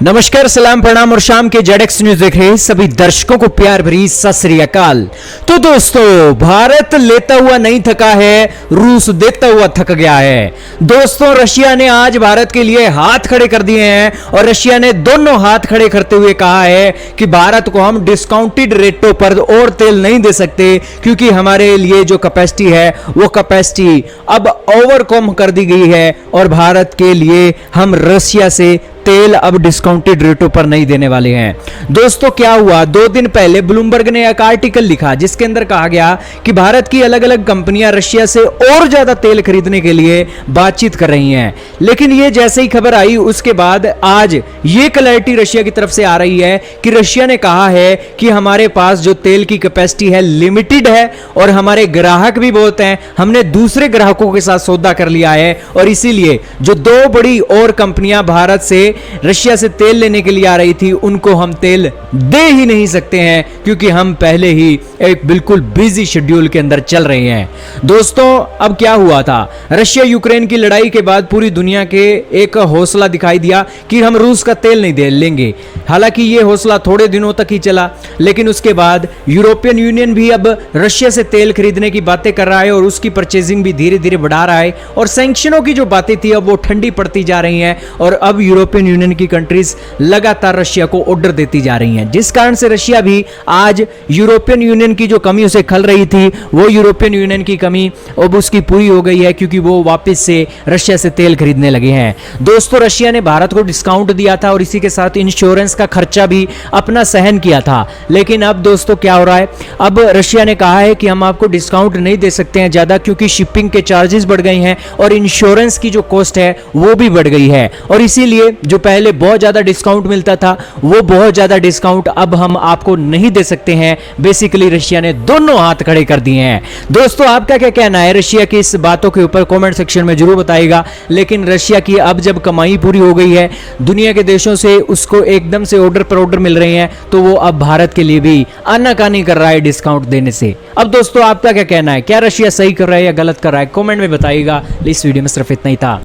नमस्कार, सलाम, प्रणाम और शाम के जेडएक्स न्यूज देख रहे सभी दर्शकों को प्यार भरी सत श्री अकाल। तो दोस्तों, भारत लेता हुआ नहीं थका है, रूस देता हुआ थक गया है। दोस्तों, रशिया ने आज भारत के लिए हाथ खड़े कर दिए हैं और रशिया ने दोनों हाथ खड़े करते हुए कहा है कि भारत को हम डिस्काउंटेड रेटों पर और तेल नहीं दे सकते, क्योंकि हमारे लिए जो कैपेसिटी है वो कैपेसिटी अब ओवरकम कर दी गई है और भारत के लिए हम रशिया से तेल अब डिस्काउंटेड रेटों पर नहीं देने वाले हैं। दोस्तों, क्या हुआ, 2 दिन पहले ब्लूमबर्ग ने एक आर्टिकल लिखा जिसके अंदर कहा गया कि भारत की अलग अलग कंपनियां रशिया से और ज्यादा तेल खरीदने के लिए बातचीत कर रही हैं। लेकिन ये जैसे ही खबर आई उसके बाद आज ये क्लैरिटी रशिया की तरफ से आ रही है कि रशिया ने कहा है कि हमारे पास जो तेल की कैपेसिटी है लिमिटेड है और हमारे ग्राहक भी बहुत हैं, हमने दूसरे ग्राहकों के साथ सौदा कर लिया है और इसीलिए जो 2 बड़ी और कंपनियां भारत से रशिया से तेल लेने के लिए आ रही थी उनको हम तेल दे ही नहीं सकते हैं, क्योंकि हम पहले ही एक बिल्कुल बिजी शेड्यूल के अंदर चल रहे हैं। दोस्तों, अब क्या हुआ था, रशिया यूक्रेन की लड़ाई के बाद पूरी दुनिया के एक हौसला दिखाई दिया कि हम रूस का तेल नहीं दे लेंगे। हालांकि यह हौसला थोड़े दिनों तक ही चला, लेकिन उसके बाद यूरोपियन यूनियन भी अब रशिया से तेल खरीदने की बातें कर रहा है और उसकी परचेजिंग भी धीरे धीरे बढ़ा रहा है और सैंक्शनों की जो बातें थी अब वो ठंडी पड़ती जा रही हैं और अब यूरोपियन यूनियन की कंट्रीज लगातार रशिया को ऑर्डर देती जा रही हैं, जिस कारण से रशिया भी आज यूरोपियन यूनियन की जो कमी उसे खल रही थी वो यूरोपियन यूनियन की कमी अब उसकी पूरी हो गई है, क्योंकि वो वापस से रशिया से तेल खरीदने लगे हैं। दोस्तों, रशिया ने भारत को डिस्काउंट दिया था और इसी के साथ इंश्योरेंस का खर्चा भी अपना सहन किया था। लेकिन अब दोस्तों क्या हो रहा है, अब रशिया ने कहा है कि हम आपको डिस्काउंट नहीं दे सकते हैं ज्यादा, क्योंकि शिपिंग के चार्जेस बढ़ गए हैं और इंश्योरेंस की जो कॉस्ट है वो भी बढ़ गई है और इसीलिए जो पहले बहुत ज्यादा डिस्काउंट मिलता था वो बहुत ज्यादा डिस्काउंट अब हम आपको नहीं दे सकते हैं। बेसिकली रशिया ने दोनों हाथ खड़े कर दिए हैं। दोस्तों, आपका क्या कहना है रशिया की इस बातों के ऊपर कमेंट सेक्शन में जरूर बताइएगा। लेकिन रशिया की अब जब कमाई पूरी हो गई है, दुनिया के देशों से उसको एकदम से ऑर्डर पर ऑर्डर मिल रहे हैं, तो वो अब भारत के लिए भी आनाकानी कर रहा है डिस्काउंट देने से। अब दोस्तों, आपका क्या कहना है, क्या रशिया सही कर रहा है या गलत कर रहा है, कमेंट में बताइएगा। इस वीडियो में सिर्फ इतना ही था।